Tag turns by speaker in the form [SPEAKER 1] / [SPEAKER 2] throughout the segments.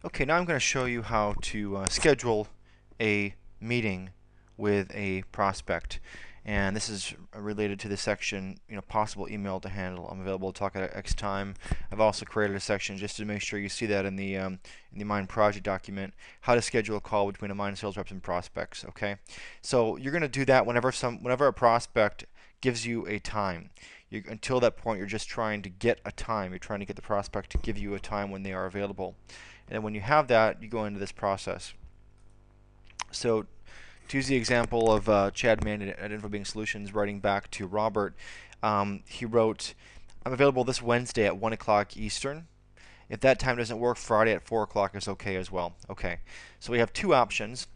[SPEAKER 1] Okay, now I'm going to show you how to schedule a meeting with a prospect. And this is related to the section, possible email to handle. I'm available to talk at X time. I've also created a section just to make sure you see that in the Mind project document, how to schedule a call between a Mind sales reps and prospects. Okay, so you're going to do that whenever a prospect gives you a time. Until that point, you're just trying to get a time. You're trying to get the prospect to give you a time when they are available. And then when you have that, you go into this process. So to use the example of Chad Mann at InfoBeing Solutions writing back to Robert, he wrote, I'm available this Wednesday at 1 o'clock Eastern. If that time doesn't work, Friday at 4 o'clock is okay as well. Okay, so we have two options.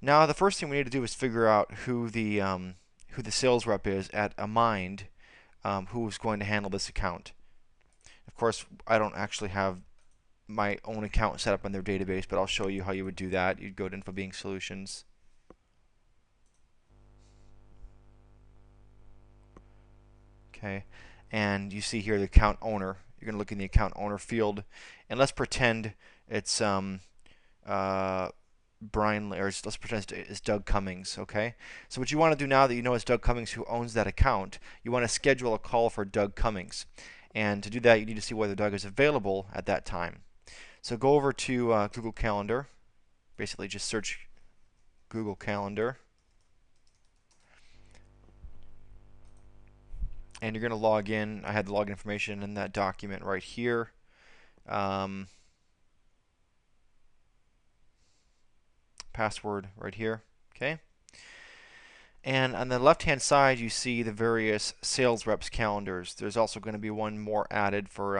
[SPEAKER 1] Now the first thing we need to do is figure out who the sales rep is at Mind, who's going to handle this account. Of course, I don't actually have my own account set up in their database, but I'll show you how you would do that. You'd go to InfoBeing Solutions. Okay, and you see here the account owner. You're going to look in the account owner field, and let's pretend it's Brian, or let's pretend it's Doug Cummings. Okay, so what you want to do now that you know it's Doug Cummings who owns that account, you want to schedule a call for Doug Cummings, and to do that, you need to see whether Doug is available at that time. So go over to Google Calendar. Basically, just search Google Calendar, and you're going to log in. I had the login information in that document right here. Password right here. Okay. And on the left-hand side, you see the various sales reps calendars. There's also going to be one more added for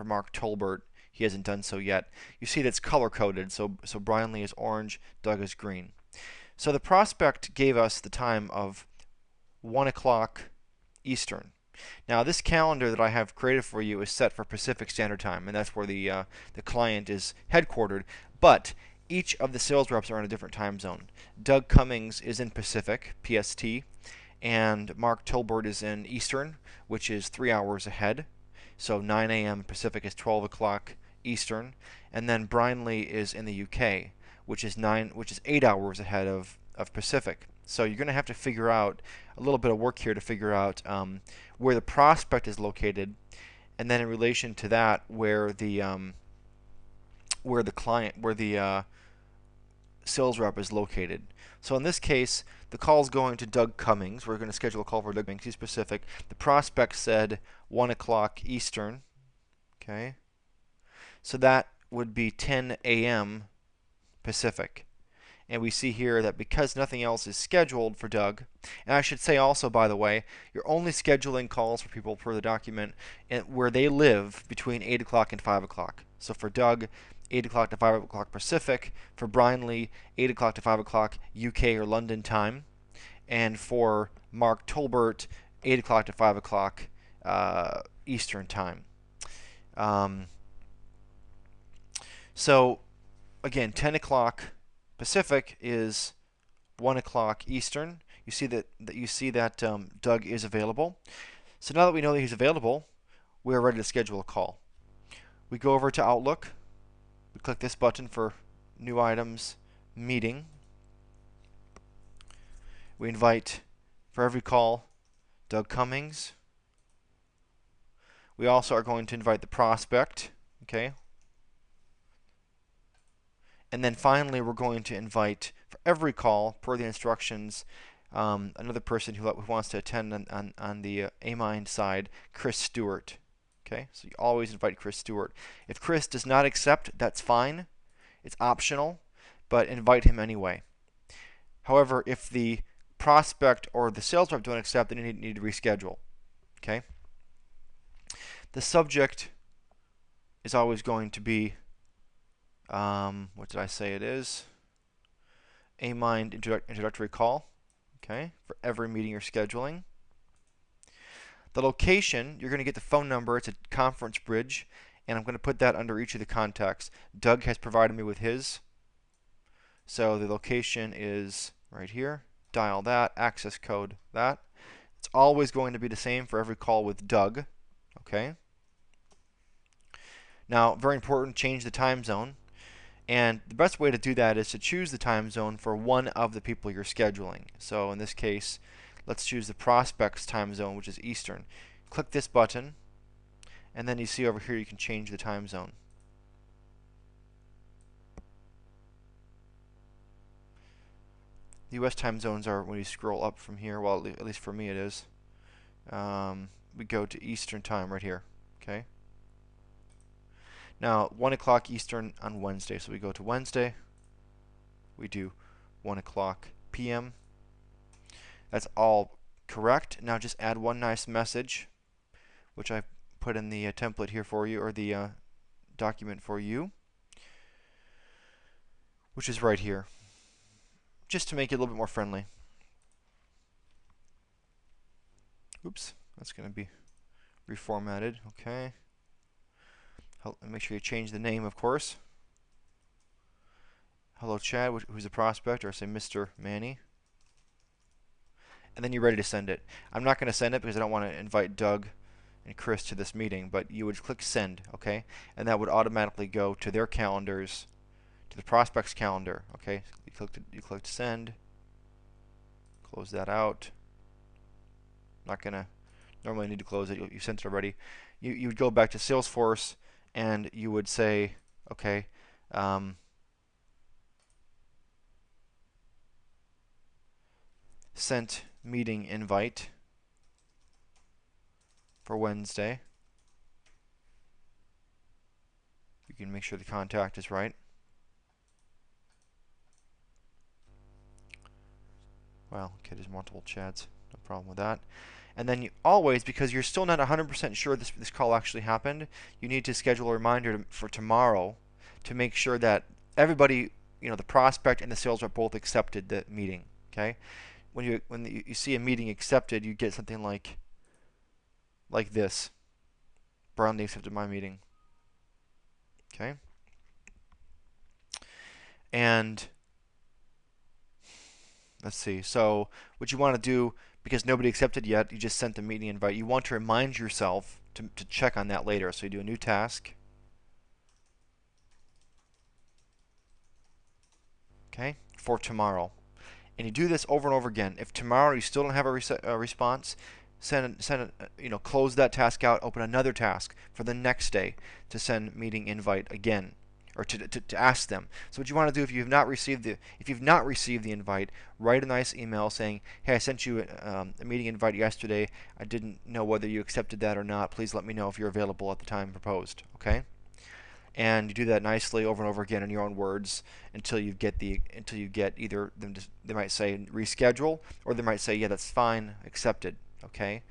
[SPEAKER 1] Mark Tolbert. He hasn't done so yet. You see that's color-coded. So Brian Lee is orange, Doug is green. So the prospect gave us the time of 1 o'clock Eastern. Now this calendar that I have created for you is set for Pacific Standard Time, and that's where the client is headquartered. But each of the sales reps are in a different time zone. Doug Cummings is in Pacific, PST, and Mark Tolbert is in Eastern, which is 3 hours ahead. So 9 a.m. Pacific is 12 o'clock Eastern, and then Brian Lee is in the UK, which is 8 hours ahead of Pacific. So you're going to have to figure out a little bit of work here to figure out where the prospect is located, and then in relation to that, where the sales rep is located. So in this case, the call is going to Doug Cummings. We're going to schedule a call for Doug Cummings. He's Pacific. The prospect said 1 o'clock Eastern. Okay. So that would be 10 a.m. Pacific. And we see here that because nothing else is scheduled for Doug, and I should say also, by the way, you're only scheduling calls for people per the document where they live between 8 o'clock and 5 o'clock. So for Doug, 8 o'clock to 5 o'clock Pacific. For Brian Lee, 8 o'clock to 5 o'clock UK or London time. And for Mark Tolbert, 8 o'clock to 5 o'clock Eastern time. Um, so again, 10 o'clock Pacific is 1 o'clock Eastern. You see that Doug is available. So now that we know that he's available, we are ready to schedule a call. We go over to Outlook. We click this button for New Items, Meeting. We invite, for every call, Doug Cummings. We also are going to invite the prospect. Okay. And then finally, we're going to invite, for every call, per the instructions, another person who wants to attend on the Mind side, Chris Stewart. Okay, so you always invite Chris Stewart. If Chris does not accept, that's fine. It's optional, but invite him anyway. However, if the prospect or the sales rep don't accept, then you need to reschedule. Okay. The subject is always going to be, what did I say it is? Mind introductory call. Okay, for every meeting you're scheduling. The location, you're going to get the phone number. It's a conference bridge, and I'm going to put that under each of the contacts. Doug has provided me with his. So the location is right here. Dial that, access code that. It's always going to be the same for every call with Doug. Okay. Now, very important, change the time zone. And the best way to do that is to choose the time zone for one of the people you're scheduling. So in this case, let's choose the prospect's time zone, which is Eastern. Click this button, and then you see over here you can change the time zone. The US time zones are, when you scroll up from here, well, at least for me it is, we go to Eastern time right here. Okay. Now, 1 o'clock Eastern on Wednesday. So we go to Wednesday. We do 1 o'clock p.m. That's all correct. Now just add one nice message, which I put in the template here for you, or the document for you, which is right here, just to make it a little bit more friendly. Oops, that's going to be reformatted. Okay. Make sure you change the name, of course. Hello, Chad, who's a prospect, or say Mr. Manny. And then you're ready to send it. I'm not going to send it because I don't want to invite Doug and Chris to this meeting, but you would click send, okay? And that would automatically go to their calendars, to the prospect's calendar, okay? You clicked send. Close that out. Not going to normally need to close it. You sent it already. You would go back to Salesforce and you would say, okay, sent meeting invite for Wednesday. You can make sure the contact is right. Well, okay, there's multiple chats. No problem with that. And then you always, because you're still not 100% sure this call actually happened, you need to schedule a reminder for tomorrow to make sure that everybody, the prospect and the sales rep both accepted the meeting. Okay. When you see a meeting accepted, you get something like this. Brownlee accepted my meeting. Okay. And let's see. So what you want to do, because nobody accepted yet, you just sent the meeting invite. You want to remind yourself to check on that later. So you do a new task. Okay, for tomorrow. And you do this over and over again. If tomorrow you still don't have a response, close that task out, open another task for the next day to send meeting invite again, or to ask them. So what you want to do, if you've not received the invite, write a nice email saying, hey, I sent you a meeting invite yesterday. I didn't know whether you accepted that or not. Please let me know if you're available at the time proposed. Okay. And you do that nicely over and over again in your own words until you get either them they might say reschedule, or they might say, yeah, that's fine, accepted. Okay.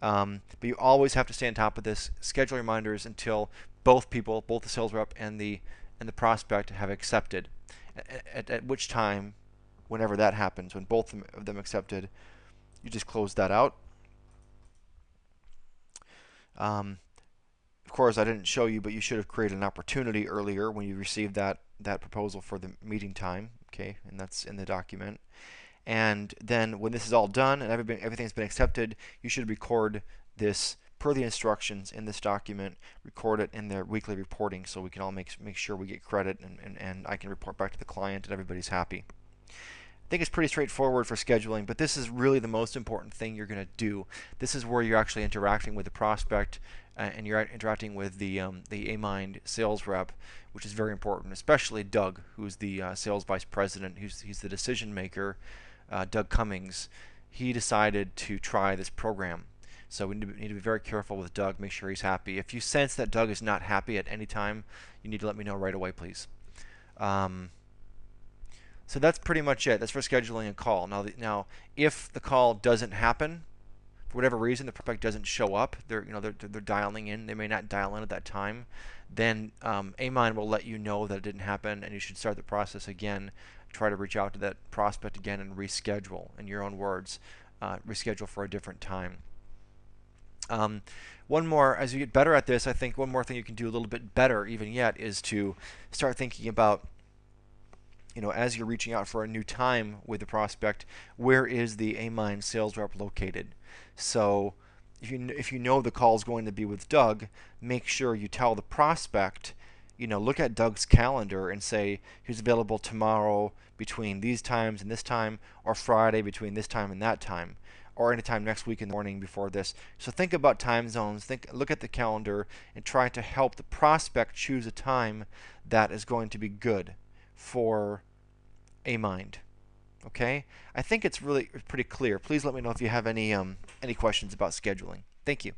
[SPEAKER 1] But you always have to stay on top of this. Schedule reminders until both people, both the sales rep and the prospect, have accepted. At which time, whenever that happens, when both of them accepted, you just close that out. Of course, I didn't show you, but you should have created an opportunity earlier when you received that proposal for the meeting time. Okay, and that's in the document. And then when this is all done and everything's been accepted, you should record this per the instructions in this document. Record it in their weekly reporting so we can all make sure we get credit, and I can report back to the client and everybody's happy. I think it's pretty straightforward for scheduling, but this is really the most important thing you're going to do. This is where you're actually interacting with the prospect, and you're interacting with the Amind sales rep, which is very important, especially Doug, who's the sales vice president. He's the decision maker. Doug Cummings. He decided to try this program. So we need to be very careful with Doug, make sure he's happy. If you sense that Doug is not happy at any time, you need to let me know right away, please. So that's pretty much it. That's for scheduling a call. Now, if the call doesn't happen, for whatever reason, the prospect doesn't show up, they're dialing in, they may not dial in at that time, then Amind will let you know that it didn't happen, and you should start the process again. Try to reach out to that prospect again and reschedule, in your own words, reschedule for a different time. One more, as you get better at this, I think one more thing you can do a little bit better even yet is to start thinking about, as you're reaching out for a new time with the prospect, where is the Amind sales rep located? So if you know the call is going to be with Doug, make sure you tell the prospect, look at Doug's calendar and say he's available tomorrow between these times and this time, or Friday between this time and that time, or anytime next week in the morning before this. So think about time zones, look at the calendar, and try to help the prospect choose a time that is going to be good for a mind. Okay? I think it's really pretty clear. Please let me know if you have any questions about scheduling. Thank you.